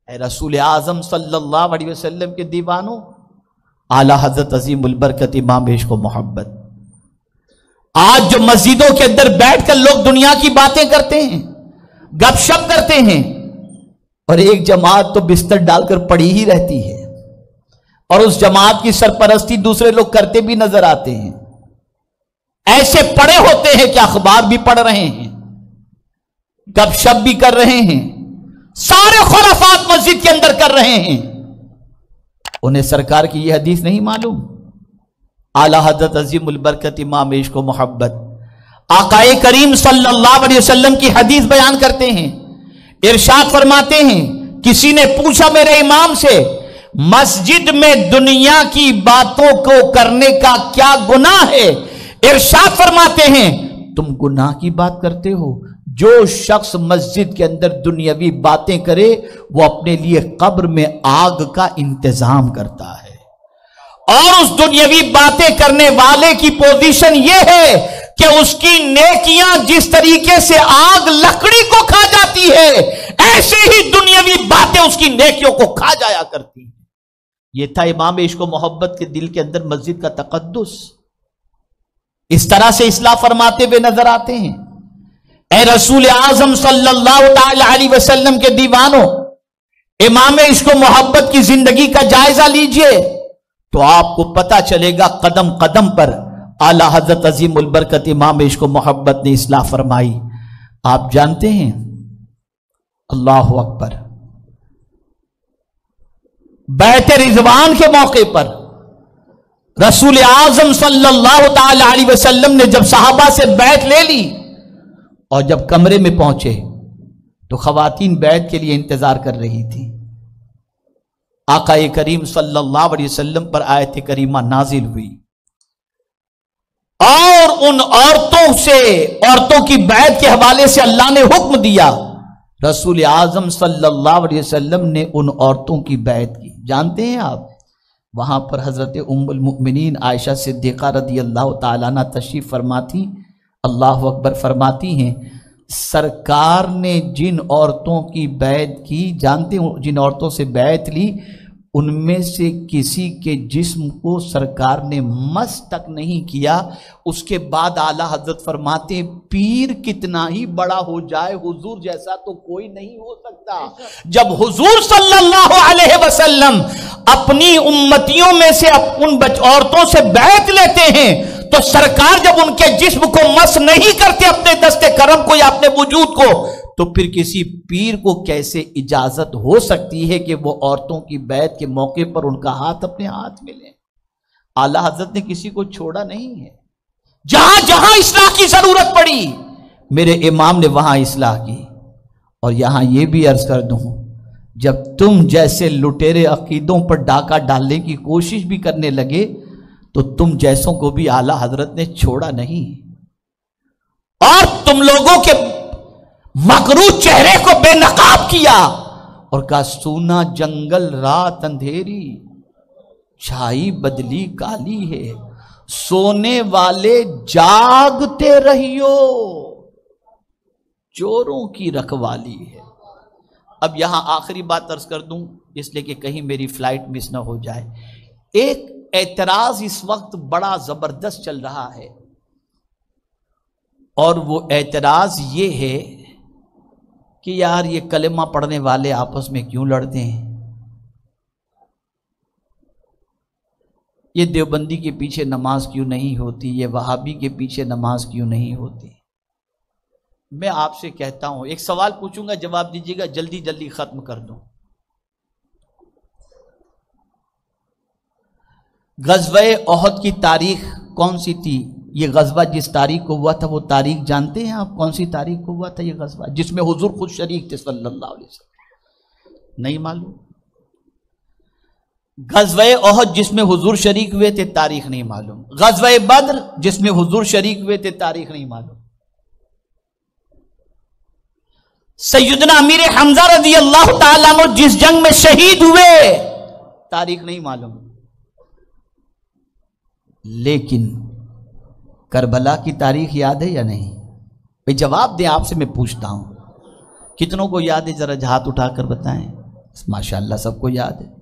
اے رسول اعظم صلی اللہ علیہ وسلم کے دیوانوں، اعلی حضرت عظیم البرکت امام عشق و محبت، آج جو مسجدوں کے اندر بیٹھ کر لوگ دنیا کی باتیں کرتے ہیں، گپ شپ کرتے ہیں، اور ایک جماعت تو بستر ڈال کر پڑی ہی رہتی ہے، اور اس جماعت کی سرپرستی دوسرے لوگ کرتے بھی نظر آتے ہیں، ایسے پڑے ہوتے ہیں کہ اخبار بھی پڑھ رہے ہیں، گپ شپ بھی کر رہے ہیں، سارے خرافات مسجد کے اندر کر رہے ہیں، انہیں سرکار کی یہ حدیث نہیں معلوم؟ اعلی حضرت عظیم البرکت امام عشق و محبت آقائے کریم صلی اللہ علیہ وسلم کی حدیث بیان کرتے ہیں، ارشاد فرماتے ہیں، کسی نے پوچھا میرے امام سے مسجد میں دنیا کی باتوں کو کرنے کا کیا گناہ ہے؟ ارشاد فرماتے ہیں تم گناہ کی بات کرتے ہو؟ جو شخص مسجد کے اندر دنیاوی باتیں کرے وہ اپنے لیے قبر میں آگ کا انتظام کرتا ہے، اور اس دنیاوی باتیں کرنے والے کی پوزیشن یہ ہے کہ اس کی نیکیاں جس طریقے سے آگ لکڑی کو کھا جاتی ہے، ایسے ہی دنیاوی باتیں اس کی نیکیوں کو کھا جایا کرتی ہیں۔ یہ تھا امام عشق و محبت کے دل کے اندر مسجد کا تقدس۔ اس طرح سے اصلاح فرماتے ہوئے نظر آتے ہیں، اے رسول اعظم صلی اللہ تعالی علیہ وسلم کے دیوانوں، امام عشق و محبت کی زندگی کا جائزہ لیجئے تو آپ کو پتا چلے گا قدم قدم پر اعلی حضرت عظیم البرکت امام عشق و محبت نے اصلاح فرمائی۔ آپ جانتے ہیں، اللہ اکبر، بیعت رضوان کے موقع پر رسول اعظم صلی اللہ تعالی علیہ وسلم نے جب صحابہ سے بیعت لے لی اور جب کمرے میں پہنچے تو خواتین بیعت کے لیے انتظار کر رہی تھی۔ آقا کریم صلی اللہ علیہ وسلم پر آیت کریمہ نازل ہوئی اور ان عورتوں کی بیعت کے حوالے سے اللہ نے حکم دیا، رسول اعظم صلی اللہ علیہ وسلم نے ان عورتوں کی بیعت کی۔ جانتے ہیں آپ، وہاں پر حضرت ام المؤمنین عائشہ صدیقہ رضی اللہ تعالیٰ عنہ تشریف فرماتی، اللہ اکبر، فرماتی ہیں سرکار نے جن عورتوں کی بیعت کی، جانتے ہیں جن عورتوں سے بیعت لی، ان میں سے کسی کے جسم کو سرکار نے مس تک نہیں کیا۔ اس کے بعد اعلیٰ حضرت فرماتے ہیں پیر کتنا ہی بڑا ہو جائے حضور جیسا تو کوئی نہیں ہو سکتا۔ جب حضور صلی اللہ علیہ وسلم اپنی امتیوں میں سے ان عورتوں سے بیعت لیتے ہیں تو سرکار جب ان کے جسم کو مس نہیں کرتے اپنے دست کرم کو یا اپنے وجود کو، تو پھر کسی پیر کو کیسے اجازت ہو سکتی ہے کہ وہ عورتوں کی بیعت کے موقع پر ان کا ہاتھ اپنے ہاتھ میں لیں؟ اعلیٰ حضرت نے کسی کو چھوڑا نہیں ہے، جہاں جہاں اصلاح کی ضرورت پڑی میرے امام نے وہاں اصلاح کی۔ اور یہاں یہ بھی عرض کر دوں، جب تم جیسے لٹیرے عقیدوں پر ڈاکہ ڈالنے کی کوشش بھی کرنے لگے تو تم جیسوں کو بھی اعلیٰ حضرت نے چھوڑا نہیں، اور تم لوگوں کے مغرور چہرے کو بے نقاب کیا اور کہا سونا جنگل رات اندھیری، چھائی بدلی کالی ہے، سونے والے جاگتے رہیو، چوروں کی رکھوالی ہے۔ اب یہاں آخری بات عرض کر دوں اس لیے کہ کہیں میری فلائٹ مس نہ ہو جائے۔ ایک اعتراض اس وقت بڑا زبردست چل رہا ہے، اور وہ اعتراض یہ ہے کہ یار یہ کلمہ پڑھنے والے آپس میں کیوں لڑتے ہیں، یہ دیوبندی کے پیچھے نماز کیوں نہیں ہوتی، یہ وہابی کے پیچھے نماز کیوں نہیں ہوتی۔ میں آپ سے کہتا ہوں، ایک سوال پوچھوں گا جواب دیجیے گا، جلدی جلدی ختم کر دوں۔ غزوہ احد کی تاریخ کون سی تھی؟ یہ غزوہ جس تاریخ کو ہوا تھا وہ تاریخ جانتے ہیں آپ؟ کون سی تاریخ کو ہوا تھا یہ غزوہ جس میں حضور خود شریک تھے صلی اللہ علیہ وسلم؟ نہیں معلوم؟ غزوہ احد جس میں حضور شریک ہوئے تھے، تاریخ نہیں معلوم۔ غزوہ بدر جس میں حضور شریک ہوئے تھے، تاریخ نہیں معلوم۔ سیدنا امیر حمزہ رضی اللہ تعالیٰ عنہ جس جنگ میں شہید ہوئے، تاریخ نہیں معلوم۔ لیکن کربلا کی تاریخ یاد ہے یا نہیں؟ بھئی جواب دیں، آپ سے میں پوچھتا ہوں، کتنوں کو یاد ہے؟ ذرا ہاتھ اٹھا کر بتائیں۔ ماشاءاللہ سب کو یاد ہے.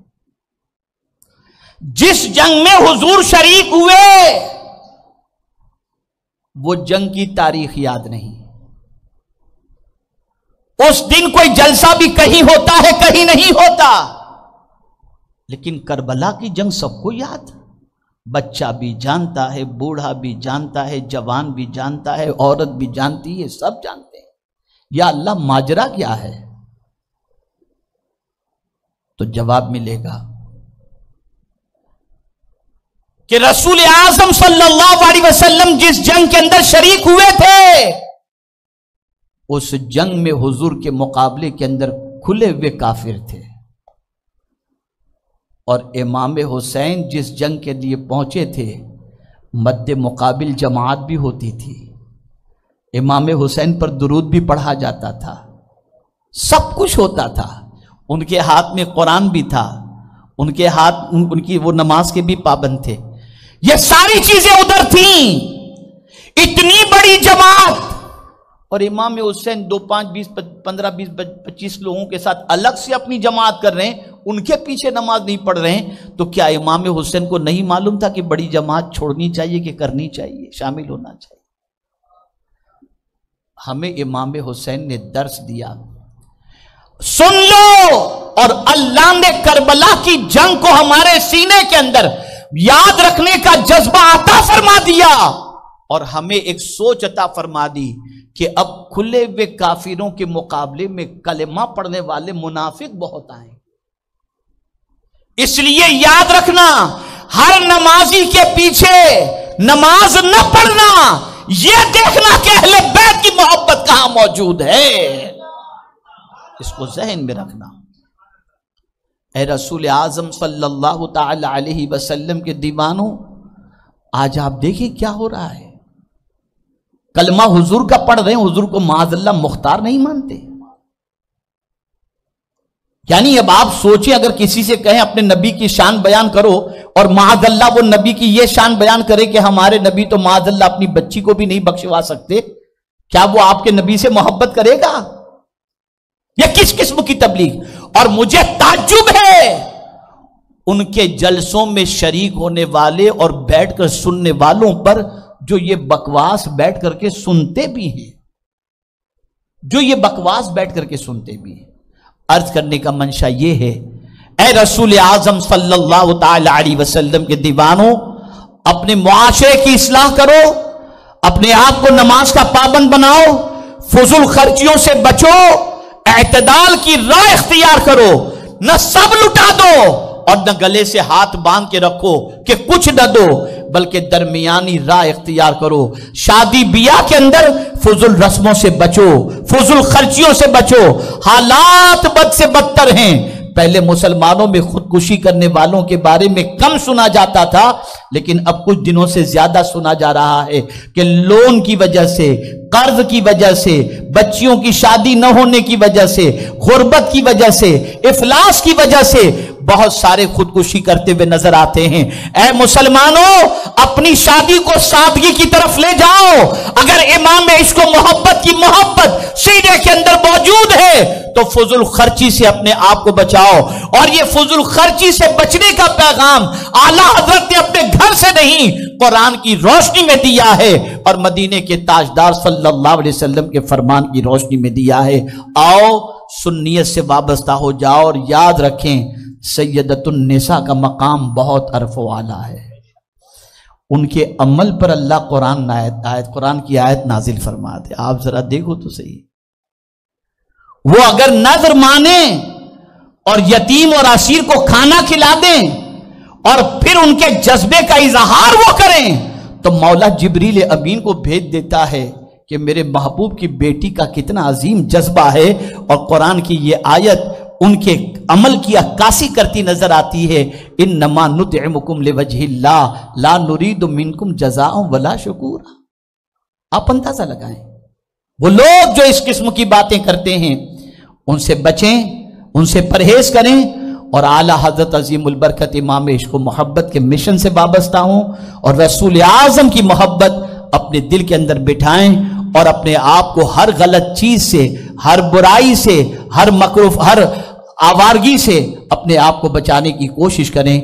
جس جنگ میں حضور شریک ہوئے وہ جنگ کی تاریخ یاد نہیں. اس دن کوئی جلسہ بھی کہیں ہوتا ہے کہیں نہیں ہوتا، لیکن کربلا کی جنگ سب کو یاد. بچہ بھی جانتا ہے، بوڑھا بھی جانتا ہے، جوان بھی جانتا ہے، عورت بھی جانتی ہے، سب جانتے ہیں. یا اللہ ماجرا کیا ہے؟ تو جواب ملے گا کہ رسول اعظم صلی اللہ علیہ وسلم جس جنگ کے اندر شریک ہوئے تھے اس جنگ میں حضور کے مقابلے کے اندر کھلے ہوئے کافر تھے، اور امام حسین جس جنگ کے لیے پہنچے تھے مد مقابل جماعت بھی ہوتی تھی، امام حسین پر درود بھی پڑھا جاتا تھا، سب کچھ ہوتا تھا. ان کے ہاتھ میں قرآن بھی تھا، ان کے ہاتھ ان کی وہ نماز کے بھی پابند تھے. یہ ساری چیزیں ادھر تھیں. اتنی بڑی جماعت اور امام حسین 2 5 20 15 20 25 لوگوں کے ساتھ الگ سے اپنی جماعت کر رہے ہیں، ان کے پیچھے نماز نہیں پڑھ رہے ہیں. تو کیا امام حسین کو نہیں معلوم تھا کہ بڑی جماعت چھوڑنی چاہیے کہ کرنی چاہیے، شامل ہونا چاہیے؟ ہمیں امام حسین نے درس دیا. سن لو، اور اللہ نے کربلا کی جنگ کو ہمارے سینے کے اندر یاد رکھنے کا جذبہ عطا فرما دیا، اور ہمیں ایک سوچ عطا فرما دی کہ اب کھلے ہوئے کافروں کے مقابلے میں کلمہ پڑھنے والے منافق بہت آئیں. اس لیے یاد رکھنا، ہر نمازی کے پیچھے نماز نہ پڑھنا، یہ دیکھنا کہ اہل بیت کی محبت کہاں موجود ہے. اس کو ذہن میں رکھنا. اے رسول اعظم صلی اللہ تعالی علیہ وسلم کے دیوانوں، آج آپ دیکھیں کیا ہو رہا ہے. کلمہ حضور کا پڑھ رہے ہیں، حضور کو معاذ اللہ مختار نہیں مانتے. یعنی اب آپ سوچیں، اگر کسی سے کہیں اپنے نبی کی شان بیان کرو، اور معاذ اللہ وہ نبی کی یہ شان بیان کرے کہ ہمارے نبی تو معاذ اللہ اپنی بچی کو بھی نہیں بخشوا سکتے، کیا وہ آپ کے نبی سے محبت کرے گا؟ یہ کس قسم کی تبلیغ؟ اور مجھے تعجب ہے ان کے جلسوں میں شریک ہونے والے اور بیٹھ کر سننے والوں پر، جو یہ بکواس بیٹھ کر کے سنتے بھی ہیں، جو یہ بکواس بیٹھ کر کے سنتے بھی ہیں. عرض کرنے کا منشا یہ ہے، اے رسول اعظم صلی اللہ تعالی علیہ وسلم کے دیوانوں، اپنے معاشرے کی اصلاح کرو، اپنے آپ کو نماز کا پابند بناؤ، فضول خرچیوں سے بچو، اعتدال کی راہ اختیار کرو. نہ سب لٹا دو اور نہ گلے سے ہاتھ باندھ کے رکھو کہ کچھ نہ دو، بلکہ درمیانی راہ اختیار کرو. شادی بیاہ کے اندر فضول رسموں سے بچو، فضول خرچیوں سے بچو. حالات بد سے بدتر ہیں. پہلے مسلمانوں میں خودکشی کرنے والوں کے بارے میں کم سنا جاتا تھا، لیکن اب کچھ دنوں سے زیادہ سنا جا رہا ہے کہ لون کی وجہ سے، قرض کی وجہ سے، بچیوں کی شادی نہ ہونے کی وجہ سے، غربت کی وجہ سے، افلاس کی وجہ سے بہت سارے خودکشی کرتے ہوئے نظر آتے ہیں. اے مسلمانوں، اپنی شادی کو سادگی کی طرف لے جاؤ. اگر امام عشق و محبت کی محبت سینے کے اندر موجود ہے تو فضول خرچی سے اپنے آپ کو بچاؤ. اور یہ فضول خرچی سے بچنے کا پیغام اعلیٰ حضرت نے اپنے گھر سے نہیں، قرآن کی روشنی میں دیا ہے، اور مدینے کے تاجدار صلی اللہ علیہ وسلم کے فرمان کی روشنی میں دیا ہے. آؤ سنیت سے وابستہ ہو جاؤ، اور یاد رکھیں سیدۃ النساء کا مقام بہت عرف و اعلیٰ ہے. ان کے عمل پر اللہ قرآن کی آیت نازل فرماتے. آپ ذرا دیکھو تو صحیح، وہ اگر نظر مانیں اور یتیم اور اسیر کو کھانا کھلا دیں اور پھر ان کے جذبے کا اظہار وہ کریں تو مولا جبریل امین کو بھیج دیتا ہے کہ میرے محبوب کی بیٹی کا کتنا عظیم جذبہ ہے. اور قرآن کی یہ آیت ان کے عمل کی عکاسی کرتی نظر آتی ہے. انما نطعمکم لوجہ اللہ لا نرید منکم جزاء ولا شکورا. آپ اندازہ لگائیں، وہ لوگ جو اس قسم کی باتیں کرتے ہیں ان سے بچیں، ان سے پرہیز کریں، اور اعلیٰ حضرت عظیم البرکت امام عشق و محبت کے مشن سے وابستہ ہوں، اور رسول اعظم کی محبت اپنے دل کے اندر بٹھائیں، اور اپنے آپ کو ہر غلط چیز سے، ہر برائی سے، ہر مکروہ، ہر آوارگی سے اپنے آپ کو بچانے کی کوشش کریں۔